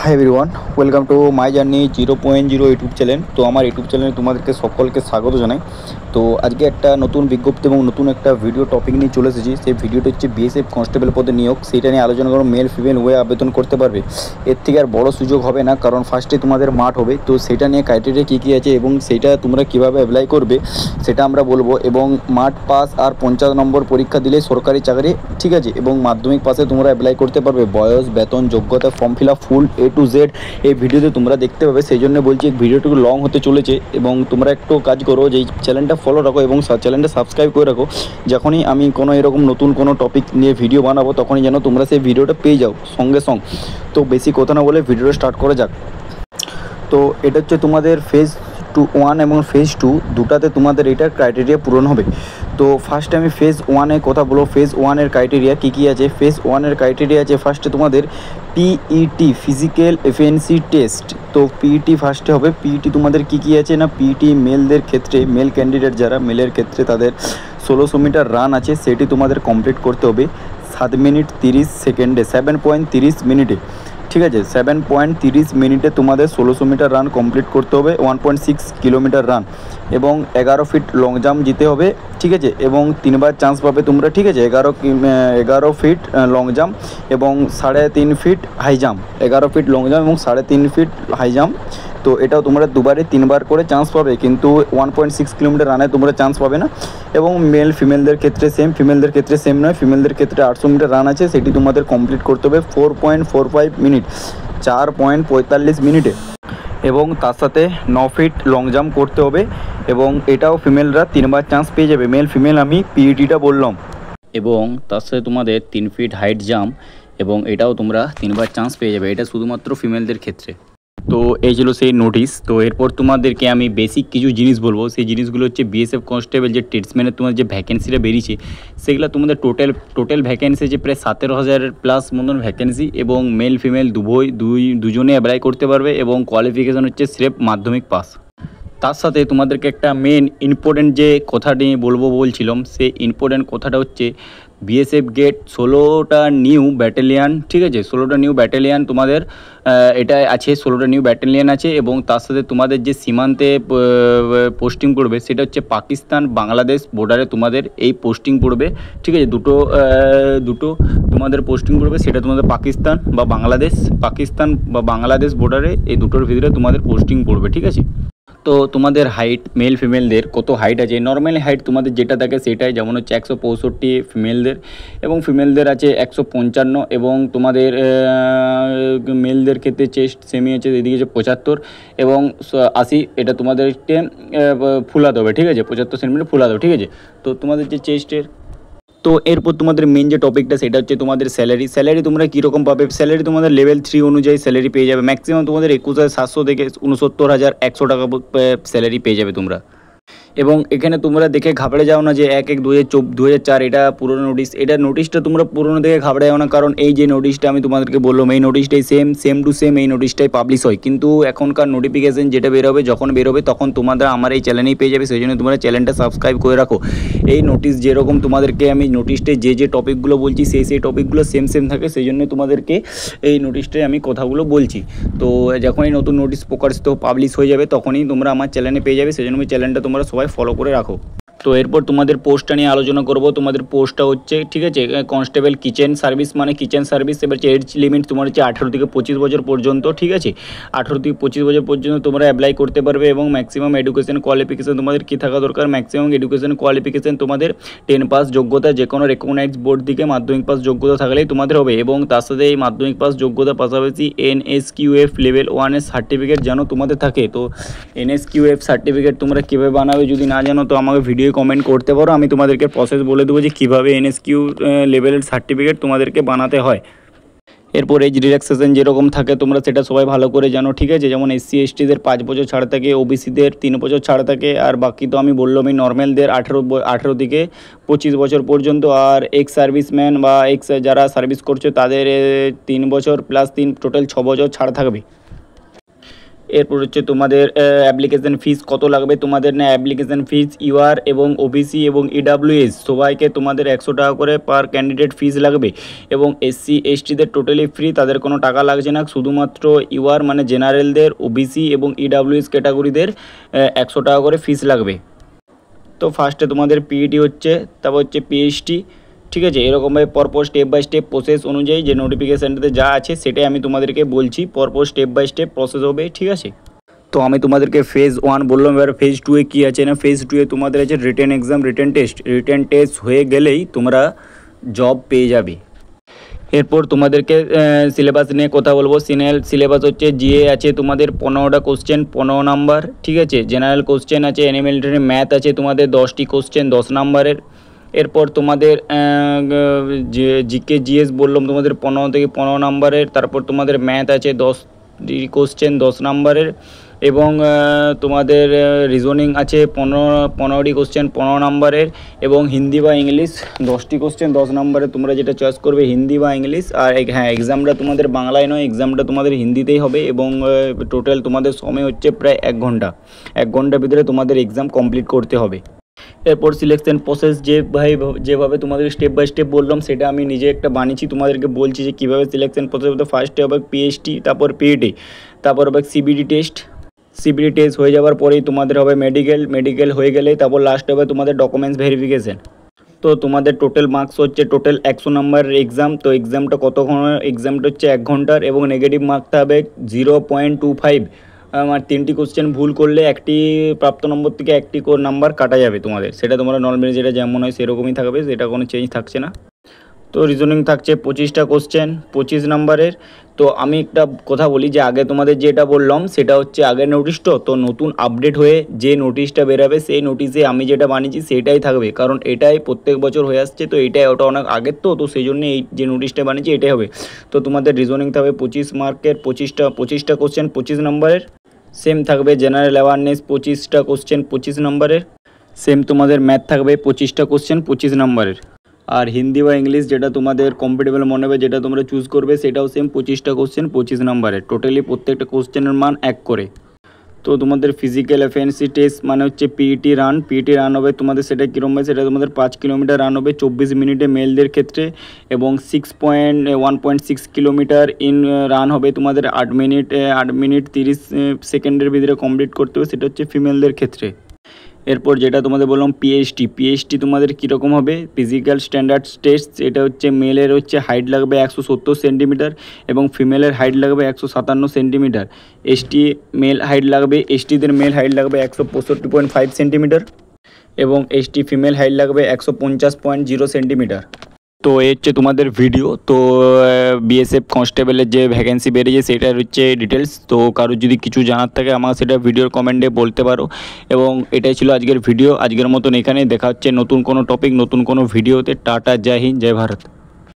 Hi everyone, welcome to my journey 0.0 YouTube channel. তো আমার YouTube চ্যানেলে তোমাদেরকে সকলকে স্বাগত জানাই। তো আজকে একটা নতুন বিজ্ঞপ্তি এবং নতুন একটা ভিডিও টপিক নিয়ে চলে এসেছি। সেই ভিডিওটা হচ্ছে বিএসএফ কনস্টেবল পদে নিয়োগ, সেটা নিয়ে আলোচনা করো। মেল ফিমেল ওয়ে আবেদন করতে পারবে, এর থেকে আর বড় সুযোগ হবে না, কারণ ফার্স্টে তোমাদের মাঠ হবে। তো সেটা নিয়ে ক্রাইটেরিয়া কী কী আছে এবং সেটা তোমরা কীভাবে অ্যাপ্লাই করবে সেটা আমরা বলবো। এবং মাঠ পাস আর 50 নম্বর পরীক্ষা দিলে সরকারি চাকরি, ঠিক আছে। এবং মাধ্যমিক পাশে তোমরা অ্যাপ্লাই করতে পারবে। বয়স, বেতন, যোগ্যতা, form fill up full A to Z এই ভিডিওতে তোমরা দেখতে পাবে। সেই জন্য বলছি ভিডিওটুকু লং হতে চলেছে। এবং তোমরা একটু কাজ করো যে চ্যানেলটা ফলো রাখো এবং চ্যানেলটা সাবস্ক্রাইব করে রাখো। যখনই আমি কোনো এরকম নতুন কোনো টপিক নিয়ে ভিডিও বানাবো তখনই যেন তোমরা সেই ভিডিওটা পেয়ে যাও সঙ্গে সঙ্গে। তো বেশি কথা না বলে ভিডিওটা স্টার্ট করা যাক। তো এটা হচ্ছে তোমাদের ফেজ 1 এবং ফেজ 2 দুটাতে তোমাদের এটার ক্রাইটেরিয়া পূরণ হবে। তো ফার্স্টে আমি ফেজ 1-এর কথা বলবো। ফেজ 1-এর ক্রাইটেরিয়া কী কী আছে? ফেজ 1-এর ক্রাইটেরিয়া আছে ফার্স্টে তোমাদের পিইটি, ফিজিক্যাল এফিসিয়েন্সি টেস্ট। তো পিইটি ফার্স্টে হবে। পিইটি তোমাদের কী কী আছে না, পিইটি মেলদের ক্ষেত্রে, মেল ক্যান্ডিডেট যারা মেলের ক্ষেত্রে তাদের 1600 মিটার রান আছে, সেটি তোমাদের কমপ্লিট করতে হবে 7 মিনিট 30 সেকেন্ডে, 7.30 মিনিটে, ঠিক আছে। 7.30 মিনিটে তোমাদের 1600 মিটার রান কমপ্লিট করতে হবে, 1.6 কিলোমিটার রান, এবং 11 ফিট লং জাম্প জিতে হবে, ঠিক আছে। এবং 3বার চান্স পাবে তোমরা, ঠিক আছে। 11 ফিট লং জাম্প এবং 3.5 feet high jump, 11 feet long jump এবং 3.5 ফিট হাই জাম্প। তো এটাও তোমরা 3বার করে চান্স পাবে, কিন্তু 1.6 কিলোমিটার রানে তোমরা চান্স পাবে না। এবং মেল ফিমেলদের ক্ষেত্রে সেম, ফিমেলদের ক্ষেত্রে সেম নয়। ফিমেলদের ক্ষেত্রে 800 মিটার রান আছে, সেটি তোমাদের কমপ্লিট করতে হবে 4.45 মিনিট, 4.45 মিনিটে। এবং তার সাথে 9 ফিট লং জাম্প করতে হবে। এবং এটাও ফিমেলরা 3বার চান্স পেয়ে যাবে। মেল ফিমেল আমি পিইটিটা বললাম। এবং তার সাথে তোমাদের 3 ফিট হাইট জাম্প, এবং এটাও তোমরা 3বার চান্স পেয়ে যাবে। এটা শুধুমাত্র ফিমেলদের ক্ষেত্রে। তো এই ছিল সেই নোটিশ। তো এরপর তোমাদেরকে আমি বেসিক কিছু জিনিস বলবো। সেই জিনিসগুলো হচ্ছে বিএসএফ কনস্টেবল যে ট্রেডসম্যানের তোমাদের যে ভ্যাকেন্সিটা বেরিয়েছে, সেগুলো তোমাদের টোটাল ভ্যাকেন্সি যে প্রায় 17,000 প্লাস মতন ভ্যাকেন্সি। এবং মেল ফিমেল দুজনে অ্যাপ্লাই করতে পারবে। এবং কোয়ালিফিকেশান হচ্ছে স্রেফ মাধ্যমিক পাস। তার সাথে তোমাদেরকে একটা মেন ইম্পর্টেন্ট যে কথাটি বলছিলাম, সেই ইম্পর্টেন্ট কথাটা হচ্ছে বিএসএফ গেট 16টা নিউ ব্যাটালিয়ান, ঠিক আছে। 16টা নিউ ব্যাটালিয়ান তোমাদের এটা আছে, 16টা নিউ ব্যাটালিয়ান আছে। এবং তার সাথে তোমাদের যে সীমান্তে পোস্টিং পড়বে সেটা হচ্ছে পাকিস্তান বাংলাদেশ বর্ডারে তোমাদের এই পোস্টিং পড়বে, ঠিক আছে। দুটো তোমাদের পোস্টিং পড়বে, সেটা তোমাদের পাকিস্তান বা বাংলাদেশ বর্ডারে, এই দুটোর ভিতরে তোমাদের পোস্টিং পড়বে, ঠিক আছে। তো তোমাদের হাইট, মেল ফিমেলদের কত হাইট আছে? নর্মালি হাইট তোমাদের যেটা থাকে সেটাই, যেমন হচ্ছে 165 ফিমেলদের, এবং ফিমেলদের আছে 155। এবং তোমাদের মেলদের ক্ষেত্রে চেস্ট সেমি আছে, এদিকে আছে 75 এবং 80। এটা তোমাদেরকে ফুলাতে হবে, ঠিক আছে। 75 সেন্টিমিটার ফুলাতে হবে, ঠিক আছে। তো তোমাদের যে চেস্টের, তো এরপর তোমাদের মেন যে টপিকটা সেটা হচ্ছে তোমাদের স্যালারি তোমরা কীরকম পাবে। স্যালারি তোমাদের লেভেল 3 অনুযায়ী স্যালারি পেয়ে যাবে। ম্যাক্সিমাম তোমাদের 21,700 থেকে 69,100 টাকা স্যালারি পেয়ে যাবে তোমরা। এবং এখানে তোমরা দেখে ঘাবড়ে যাও না যে 1/1/2004 এটা পুরনো নোটিশ। এটা নোটিশটা তোমরা পুরনো দেখে ঘাবড়ে যাও না, কারণ এই যে নোটিশটা আমি তোমাদেরকে বললাম, এই নোটিশটাই সেম টু সেম এই নোটিশটাই পাবলিশ হয়। কিন্তু এখনকার নোটিফিকেশান যেটা বেরোবে, যখন বেরোবে তখন তোমাদের আমার এই চ্যানেলেই পেয়ে যাবে। সেই জন্য তোমরা চ্যানেলটা সাবস্ক্রাইব করে রাখো। এই নোটিশ যেরকম তোমাদেরকে আমি নোটিশটাই যে টপিকগুলো বলছি সেই টপিকগুলো সেম থাকে, সেই জন্য তোমাদেরকে এই নোটিশটাই আমি কথাগুলো বলছি। তো যখনই নতুন নোটিশ প্রকাশিত পাবলিশ হয়ে যাবে তখনই তোমরা আমার চ্যানেলে পেয়ে যাবে। সেই জন্য আমি চ্যানেলটা তোমরা সবাই ফলো করে রাখো। তো এরপর তোমাদের পোস্টটা নিয়ে আলোচনা করব। তোমাদের পোস্টটা হচ্ছে, ঠিক আছে, কনস্টেবল কিচেন সার্ভিস, মানে কিচেন সার্ভিস। এবার হচ্ছে এজ লিমিট তোমার হচ্ছে 18 থেকে 25 বছর পর্যন্ত, ঠিক আছে। 18 থেকে 25 বছর পর্যন্ত তোমরা অ্যাপ্লাই করতে পারবে। এবং ম্যাক্সিমাম এডুকেশন কোয়ালিফিকেশান তোমাদের কী থাকা দরকার? ম্যাক্সিমাম এডুকেশন কোয়ালিফিকেশান তোমাদের 10 পাস যোগ্যতা, যে কোনো রেকগনাইজড বোর্ড থেকে মাধ্যমিক পাস যোগ্যতা থাকলেই তোমাদের হবে। এবং তার সাথে এই মাধ্যমিক পাস যোগ্যতার পাশাপাশি NSQF লেভেল 1 এর সার্টিফিকেট যেন তোমাদের থাকে। তো NSQF সার্টিফিকেট তোমরা কীভাবে বানাবে যদি না জানো তো আমাকে ভিডিও কমেন্ট করতে পারো, আমি তোমাদেরকে প্রসেস বলে দেবো যে কীভাবে NSQ লেভেলের সার্টিফিকেট তোমাদেরকে বানাতে হয়। এরপর এজ রিল্যাক্সেশন যেরকম থাকে তোমরা সেটা সবাই ভালো করে জানো, ঠিক আছে। যেমন SC STদের 5 বছর ছাড় থাকে, OBCদের 3 বছর ছাড় থাকে, আর বাকি তো আমি বললাম এই নর্মালদের 18 থেকে 25 বছর পর্যন্ত। আর এক্স সার্ভিসম্যান বা যারা সার্ভিস করছে তাদের 3 বছর প্লাস 3 টোটাল 6 বছর ছাড় থাকবে। এরপর হচ্ছে তোমাদের অ্যাপ্লিকেশান ফিস কত লাগবে। তোমাদের না অ্যাপ্লিকেশান ফিস ইউআর এবং ওবিসি এবং ইডাব্লিউএস সবাইকে তোমাদের 100 টাকা করে পার ক্যান্ডিডেট ফিস লাগবে, এবং এসসি এসটিদের টোটালি ফ্রি, তাদের কোনো টাকা লাগছে না। শুধুমাত্র ইউআর মানে জেনারেলদের, ওবিসি এবং ইডাব্লিউএস ক্যাটাগরিদের 100 টাকা করে ফিস লাগবে। তো ফার্স্টে তোমাদের পিইটি হচ্ছে, তারপর হচ্ছে পিএইচটি, ঠিক আছে। এরকমভাবে পরপর স্টেপ বাই স্টেপ প্রসেস অনুযায়ী যে নোটিফিকেশানটাতে যা আছে সেটাই আমি তোমাদেরকে বলছি, পরপর স্টেপ বাই স্টেপ প্রসেস হবে, ঠিক আছে। তো আমি তোমাদেরকে ফেজ 1 বললাম, এবার ফেজ 2 কী আছে না, ফেজ 2 তোমাদের আছে রিটেন এক্সাম, রিটেন টেস্ট হয়ে গেলেই তোমরা জব পেয়ে যাবে। এরপর তোমাদেরকে সিলেবাস নিয়ে কথা বলবো। সিলেবাস হচ্ছে জিএ আছে তোমাদের 15টা কোশ্চেন, 15 নাম্বার, ঠিক আছে। জেনারেল কোশ্চেন আছে, এনিমেলিটারি ম্যাথ আছে তোমাদের 10টি কোশ্চেন 10 নাম্বারের। এরপর তোমাদের যে জিকে জিএস বললাম তোমাদের 15 থেকে 15 নাম্বারের। তারপর তোমাদের ম্যাথ আছে 10টি কোশ্চেন 10 নাম্বারের, এবং তোমাদের রিজনিং আছে 15টি কোশ্চেন 15 নাম্বারের, এবং হিন্দি বা ইংলিশ 10টি কোশ্চেন 10 নাম্বারের। তোমরা যেটা চয়েস করবে হিন্দি বা ইংলিশ। আর হ্যাঁ, এক্সামটা তোমাদের বাংলায় নয়, এক্সামটা তোমাদের হিন্দিতেই হবে, এবং টোটাল তোমাদের সময় হচ্ছে প্রায় 1 ঘন্টা। 1 ঘন্টার ভিতরে তোমাদের এক্সাম কমপ্লিট করতে হবে। এরপর সিলেকশন প্রসেস যেভাবে তোমাদের স্টেপ বাই স্টেপ বললাম, সেটা আমি নিজে একটা বানিয়েছি, তোমাদেরকে বলছি যে কীভাবে সিলেকশন প্রসেস হতে। ফার্স্টে হবে পিএইচটি, তারপর পিইটি, তারপর হবে সিবিডি টেস্ট হয়ে যাওয়ার পরেই তোমাদের হবে মেডিকেল হয়ে গেলে তারপর লাস্ট হবে তোমাদের ডকুমেন্টস ভেরিফিকেশন। তো তোমাদের টোটাল মার্কস হচ্ছে টোটাল 100 নাম্বারের এক্সাম। তো এক্সামটা কতক্ষণ? এক্সামটা হচ্ছে 1 ঘন্টার, এবং নেগেটিভ মার্কটা হবে 0.25। আমার 3টি কোশ্চেন ভুল করলে একটি প্রাপ্ত নম্বর থেকে একটি নাম্বার কাটা যাবে তোমাদের। সেটা তোমরা নর্মালি যেটা যেমন হয় সেরকমই থাকবে, সেটা কোনো চেঞ্জ থাকছে না। তো রিজনিং থাকছে 25টা কোশ্চেন 25 নাম্বারের। তো আমি একটা কথা বলি যে আগে তোমাদের যেটা বললাম সেটা হচ্ছে আগের নোটিশটা, তো নতুন আপডেট হয়ে যে নোটিশটা বেরোবে সেই নোটিশে আমি যেটা বানিয়েছি সেটাই থাকবে, কারণ এটাই প্রত্যেক বছর হয়ে আসছে। তো এটাই ওটা অনেক আগের, তো সেই জন্য এই যে নোটিশটা বানিয়েছি এটাই হবে। তো তোমাদের রিজনিং থাকবে 25 মার্কের, 25টা কোশ্চেন 25 নাম্বারের। সেম থাকবে জেনারেল অ্যাওয়ারনেস 25টা কোশ্চেন 25 নাম্বারের। সেম তোমাদের ম্যাথ থাকবে 25টা কোশ্চেন 25 নাম্বারের। আর হিন্দি বা ইংলিশ যেটা তোমাদের কমফর্টেবল মনে হবে, যেটা তোমরা চুজ করবে, সেটাও সেম 25টা কোশ্চেন 25 নাম্বারের। টোটালি প্রত্যেকটা কোশ্চেনের মান 1 করে। তো তোমাদের ফিজিক্যাল এফিসিয়েন্সি টেস্ট মানে হচ্ছে পিইটি রান হবে তোমাদের। সেটা কীরকম হবে, সেটা তোমাদের 5 কিলোমিটার রান হবে 24 মিনিটে মেলদের ক্ষেত্রে, এবং 1.6 কিলোমিটার রান হবে তোমাদের 8 মিনিট 30 সেকেন্ডের ভিতরে কমপ্লিট করতে হবে, সেটা হচ্ছে ফিমেলদের ক্ষেত্রে। এরপর যেটা তোমাদের বললাম পিএইচটি তোমাদের কীরকম হবে, ফিজিক্যাল স্ট্যান্ডার্ড টেস্ট। এটা হচ্ছে মেলের হচ্ছে হাইট লাগবে 170 সেন্টিমিটার, এবং ফিমেলের হাইট লাগবে 157 সেন্টিমিটার। এসটিদের মেল হাইট লাগবে 165.5 সেন্টিমিটার, এবং এসটি ফিমেল হাইট লাগবে 150.0 সেন্টিমিটার। তো এই হচ্ছে তোমাদের ভিডিও। তো বিএসএফ কনস্টেবলের যে ভ্যাকেন্সি বেরিয়েছে সেটার হচ্ছে ডিটেলস। তো কারোর যদি কিছু জানার থাকে আমাকে সেটা ভিডিওর কমেন্টে বলতে পারো। এবং এটাই ছিল আজকের ভিডিও। আজকের মতন এখানে দেখা হচ্ছে নতুন কোনো টপিক নতুন কোনো ভিডিওতে। টাটা, জয় হিন্দ, জয় ভারত।